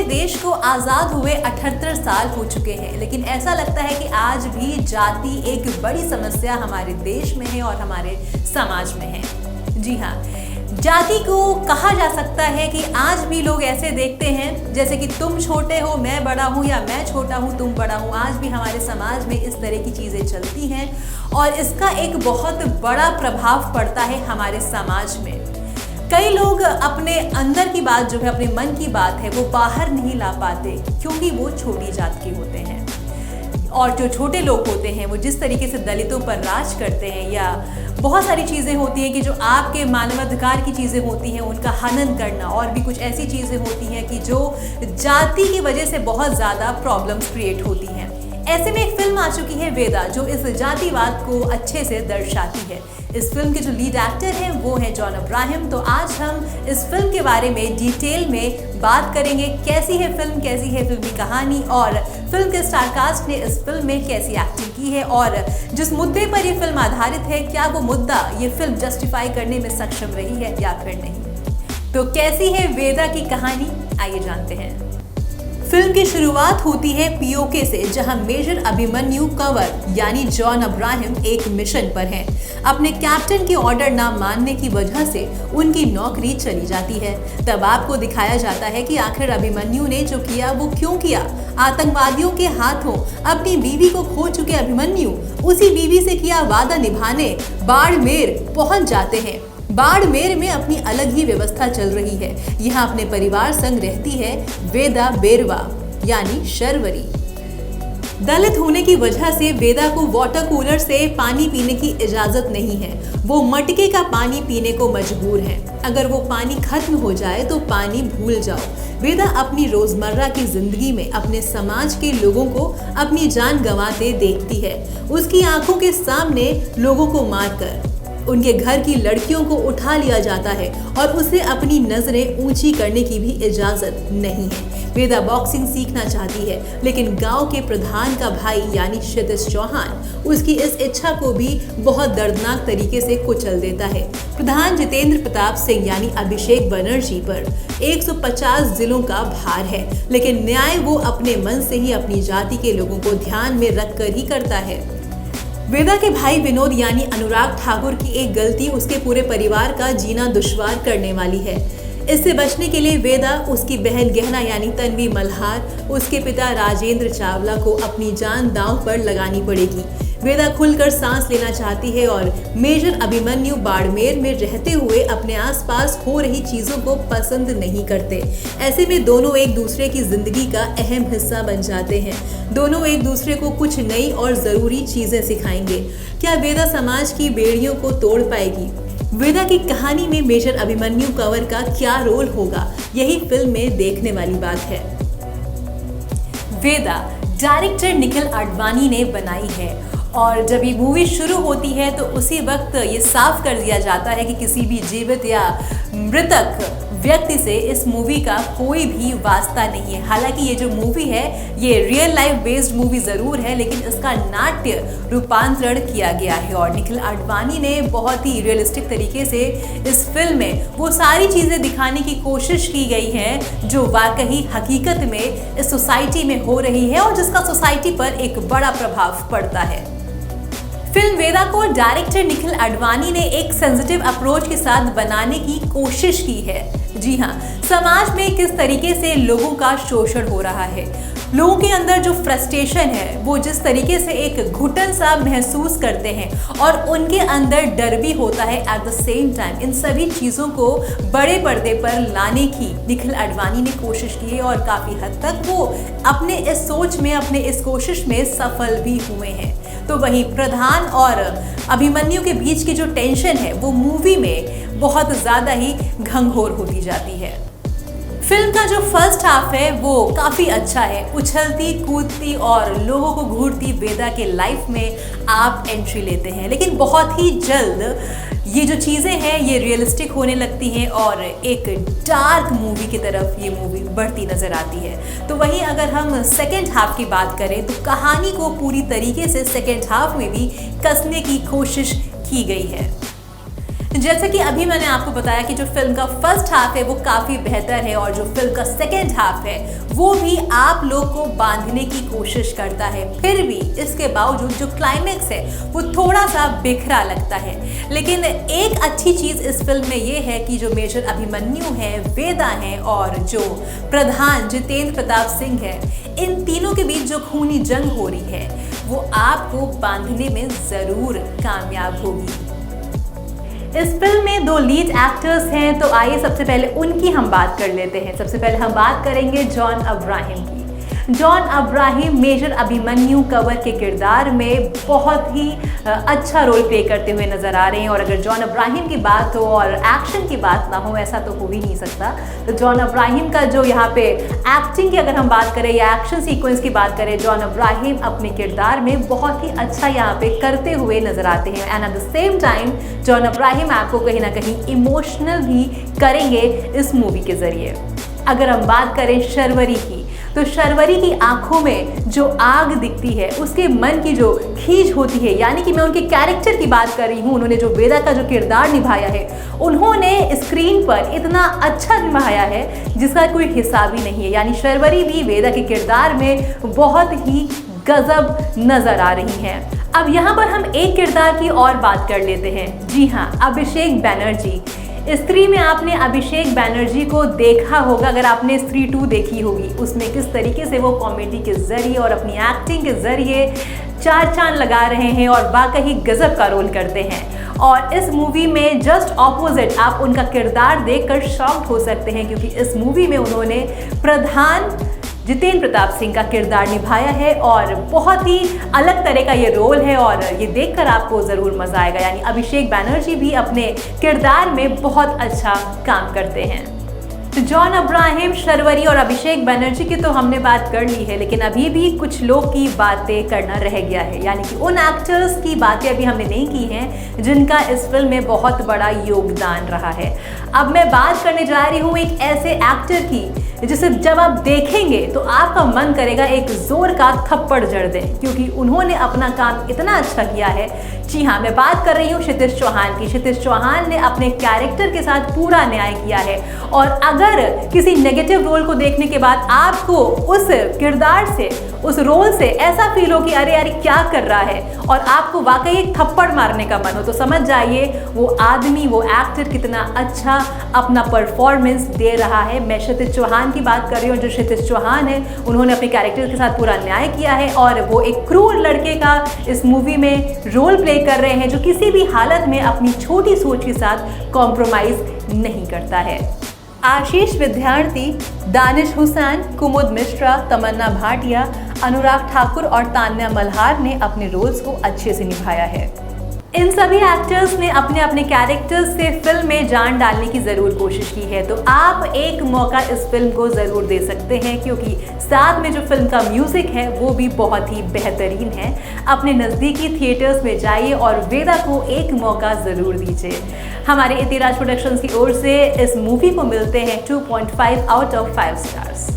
देश को आज़ाद हुए 78 साल हो चुके हैं, लेकिन ऐसा लगता है कि आज भी जाति एक बड़ी समस्या हमारे देश में है और हमारे समाज में है। जी हाँ, जाति को कहा जा सकता है कि आज भी लोग ऐसे देखते हैं जैसे कि तुम छोटे हो मैं बड़ा हूँ, या मैं छोटा हूँ तुम बड़ा हूँ। आज भी हमारे समाज में इस तरह की चीज़ें चलती हैं और इसका एक बहुत बड़ा प्रभाव पड़ता है हमारे समाज में। कई लोग अपने अंदर की बात जो है, अपने मन की बात है, वो बाहर नहीं ला पाते क्योंकि वो छोटी जात के होते हैं। और जो छोटे लोग होते हैं वो जिस तरीके से दलितों पर राज करते हैं, या बहुत सारी चीज़ें होती हैं कि जो आपके मानवाधिकार की चीज़ें होती हैं उनका हनन करना, और भी कुछ ऐसी चीज़ें होती हैं कि जो जाति की वजह से बहुत ज़्यादा प्रॉब्लम्स क्रिएट होती हैं। ऐसे में एक फिल्म आ चुकी है वेदा, जो इस जातिवाद को अच्छे से दर्शाती है। इस फिल्म के जो लीड एक्टर हैं वो हैं जॉन अब्राहम। तो आज हम इस फिल्म के बारे में डिटेल में बात करेंगे। कैसी है फिल्म, कैसी है फिल्म की कहानी, और फिल्म के स्टारकास्ट ने इस फिल्म में कैसी एक्टिंग की है, और जिस मुद्दे पर ये फिल्म आधारित है, क्या वो मुद्दा ये फिल्म जस्टिफाई करने में सक्षम रही है या फिर नहीं। तो कैसी है वेदा की कहानी, आइए जानते हैं। फिल्म की शुरुआत होती है पीओके से, जहां मेजर अभिमन्यु कंवर यानी जॉन अब्राहम एक मिशन पर हैं। अपने कैप्टन के ऑर्डर ना मानने की वजह से उनकी नौकरी चली जाती है। तब आपको दिखाया जाता है कि आखिर अभिमन्यु ने जो किया वो क्यों किया। आतंकवादियों के हाथों अपनी बीवी को खो चुके अभिमन्यु उसी बीवी से किया वादा निभाने बाड़मेर पहुंच जाते हैं। बाड़मेर में अपनी अलग ही व्यवस्था चल रही है। यहाँ अपने परिवार संग रहती है वेदा बेरवा यानी शर्वरी। दलित होने की वजह से वेदा को वाटर कूलर से पानी पीने की इजाजत नहीं है। वो मटके का पानी पीने को मजबूर है। अगर वो पानी खत्म हो जाए तो पानी भूल जाओ। वेदा अपनी रोजमर्रा की जिंदगी में अपने समाज के लोगों को अपनी जान गंवाते देखती है। उसकी आंखों के सामने लोगों को मारकर उनके घर की लड़कियों को उठा लिया जाता है और उसे अपनी नजरें ऊंची करने की भी इजाजत नहीं है। वेदा बॉक्सिंग सीखना चाहती है, लेकिन गांव के प्रधान का भाई यानी क्षितिज चौहान उसकी इस इच्छा को भी बहुत दर्दनाक तरीके से कुचल देता है। प्रधान जितेंद्र प्रताप सिंह यानी अभिषेक बनर्जी पर 150 जिलों का भार है, लेकिन न्याय वो अपने मन से ही अपनी जाति के लोगों को ध्यान में रखकर ही करता है। वेदा के भाई विनोद यानी अनुराग ठाकुर की एक गलती उसके पूरे परिवार का जीना दुश्वार करने वाली है। इससे बचने के लिए वेदा, उसकी बहन गहना यानी तन्वी मल्हार, उसके पिता राजेंद्र चावला को अपनी जान दांव पर लगानी पड़ेगी। वेदा खुलकर सांस लेना चाहती है और मेजर अभिमन्यु बाड़मेर में रहते हुए अपने आसपास हो रही चीजों को पसंद नहीं करते। ऐसे में दोनों एक दूसरे की जिंदगी का अहम हिस्सा बन जाते हैं। दोनों एक दूसरे को कुछ नई और जरूरी चीजें सिखाएंगे। क्या वेदा समाज की बेड़ियों को तोड़ पाएगी? वेदा की कहानी में मेजर अभिमन्यु कंवर का क्या रोल होगा, यही फिल्म में देखने वाली बात है। वेदा डायरेक्टर निखिल आडवाणी ने बनाई है, और जब ये मूवी शुरू होती है तो उसी वक्त ये साफ कर दिया जाता है कि किसी भी जीवित या मृतक व्यक्ति से इस मूवी का कोई भी वास्ता नहीं है। हालांकि ये जो मूवी है ये रियल लाइफ बेस्ड मूवी ज़रूर है, लेकिन इसका नाट्य रूपांतरण किया गया है और निखिल आडवाणी ने बहुत ही रियलिस्टिक तरीके से इस फिल्म में वो सारी चीज़ें दिखाने की कोशिश की गई है जो वाकई हकीकत में इस सोसाइटी में हो रही है और जिसका सोसाइटी पर एक बड़ा प्रभाव पड़ता है। फिल्म वेदा को डायरेक्टर निखिल आडवाणी ने एक सेंसिटिव अप्रोच के साथ बनाने की कोशिश की है। जी हाँ, समाज में किस तरीके से लोगों का शोषण हो रहा है, लोगों के अंदर जो फ्रस्ट्रेशन है, वो जिस तरीके से एक घुटन सा महसूस करते हैं और उनके अंदर डर भी होता है एट द सेम टाइम, इन सभी चीज़ों को बड़े पर्दे पर लाने की निखिल आडवाणी ने कोशिश की है और काफ़ी हद तक वो अपने इस सोच में, अपने इस कोशिश में सफल भी हुए हैं। तो वहीं प्रधान और अभिमन्यु के बीच की जो टेंशन है वो मूवी में बहुत ज़्यादा ही घंघोर होती जाती है। फिल्म का जो फर्स्ट हाफ है वो काफ़ी अच्छा है। उछलती कूदती और लोगों को घूरती वेदा के लाइफ में आप एंट्री लेते हैं, लेकिन बहुत ही जल्द ये जो चीज़ें हैं ये रियलिस्टिक होने लगती हैं और एक डार्क मूवी की तरफ ये मूवी बढ़ती नज़र आती है। तो वहीं अगर हम सेकेंड हाफ की बात करें तो कहानी को पूरी तरीके से सेकेंड हाफ में भी कसने की कोशिश की गई है। जैसे कि अभी मैंने आपको बताया कि जो फिल्म का फर्स्ट हाफ है वो काफ़ी बेहतर है और जो फिल्म का सेकेंड हाफ है वो भी आप लोग को बांधने की कोशिश करता है, फिर भी इसके बावजूद जो क्लाइमेक्स है वो थोड़ा सा बिखरा लगता है। लेकिन एक अच्छी चीज़ इस फिल्म में ये है कि जो मेजर अभिमन्यु हैं, वेदा हैं और जो प्रधान जितेंद्र प्रताप सिंह है, इन तीनों के बीच जो खूनी जंग हो रही है वो आपको बांधने में ज़रूर कामयाब होगी। इस फिल्म में 2 लीड एक्टर्स हैं, तो आइए सबसे पहले उनकी हम बात कर लेते हैं। सबसे पहले हम बात करेंगे जॉन अब्राहम की। John Abraham major Abhimanyu Kanwar के किरदार में बहुत ही अच्छा रोल प्ले करते हुए नजर आ रहे हैं। और अगर जॉन अब्राहम की बात हो और एक्शन की बात ना हो, ऐसा तो हो ही नहीं सकता। तो जॉन अब्राहम का जो यहाँ पे एक्टिंग की अगर हम बात करें या एक्शन सीक्वेंस की बात करें, जॉन अब्राहम अपने किरदार में बहुत ही अच्छा यहाँ पे करते हुए नजर आते हैं। And at the same time John Abraham आपको कहीं ना कहीं इमोशनल भी करेंगे इस मूवी के जरिए। अगर हम बात करें शर्वरी की, तो शर्वरी की आंखों में जो आग दिखती है, उसके मन की जो खींच होती है, यानी कि मैं उनके कैरेक्टर की बात कर रही हूँ। उन्होंने जो वेदा का जो किरदार निभाया है, उन्होंने स्क्रीन पर इतना अच्छा निभाया है जिसका कोई हिसाब ही नहीं है। यानी शर्वरी भी वेदा के किरदार में बहुत ही गजब नजर आ रही हैं। अब यहाँ पर हम एक किरदार की और बात कर लेते हैं। जी हाँ, अभिषेक बैनर्जी। स्त्री में आपने अभिषेक बैनर्जी को देखा होगा, अगर आपने स्त्री 2 देखी होगी, उसमें किस तरीके से वो कॉमेडी के जरिए और अपनी एक्टिंग के जरिए 4 चांद लगा रहे हैं और वाकई गजब का रोल करते हैं। और इस मूवी में जस्ट ऑपोजिट आप उनका किरदार देखकर शॉक्ड हो सकते हैं, क्योंकि इस मूवी में उन्होंने प्रधान जितेंद्र प्रताप सिंह का किरदार निभाया है और बहुत ही अलग तरह का ये रोल है और ये देखकर आपको ज़रूर मज़ा आएगा। यानी अभिषेक बैनर्जी भी अपने किरदार में बहुत अच्छा काम करते हैं। तो जॉन अब्राहम, शर्वरी और अभिषेक बैनर्जी की तो हमने बात कर ली है, लेकिन अभी भी कुछ लोग की बातें करना रह गया है। यानी कि उन एक्टर्स की बातें अभी हमने नहीं की हैं जिनका इस फिल्म में बहुत बड़ा योगदान रहा है। अब मैं बात करने जा रही हूँ एक ऐसे एक्टर की जिसे जब आप देखेंगे तो आपका मन करेगा एक जोर का थप्पड़ जड़ दें, क्योंकि उन्होंने अपना काम इतना अच्छा किया है। जी हाँ, मैं बात कर रही हूँ क्षितिज चौहान की। क्षितिज चौहान ने अपने कैरेक्टर के साथ पूरा न्याय किया है और अगर किसी नेगेटिव रोल को देखने के बाद आपको उस किरदार से, उस रोल से ऐसा फील हो कि अरे यार क्या कर रहा है, और आपको वाकई एक थप्पड़ मारने का मन हो, तो समझ जाइए वो आदमी, वो एक्टर कितना अच्छा अपना परफॉर्मेंस दे रहा है। मैं क्षितिज चौहान की बात कर रही हूँ। जो क्षितिज चौहान है, उन्होंने अपने कैरेक्टर के साथ पूरा न्याय किया है और वो एक क्रूर लड़के का इस मूवी में रोल प्ले कर रहे हैं, जो किसी भी हालत में अपनी छोटी सोच के साथ कॉम्प्रोमाइज नहीं करता है। आशीष विद्यार्थी, दानिश हुसैन, कुमुद मिश्रा, तमन्ना भाटिया, अनुराग ठाकुर और तान्या मल्हार ने अपने रोल्स को अच्छे से निभाया है। इन सभी एक्टर्स ने अपने अपने कैरेक्टर्स से फिल्म में जान डालने की ज़रूर कोशिश की है, तो आप एक मौका इस फिल्म को ज़रूर दे सकते हैं, क्योंकि साथ में जो फिल्म का म्यूज़िक है वो भी बहुत ही बेहतरीन है। अपने नज़दीकी थिएटर्स में जाइए और वेदा को एक मौका ज़रूर दीजिए। हमारे इतिराज प्रोडक्शंस की ओर से इस मूवी को मिलते हैं 2.5 आउट ऑफ 5 स्टार्स।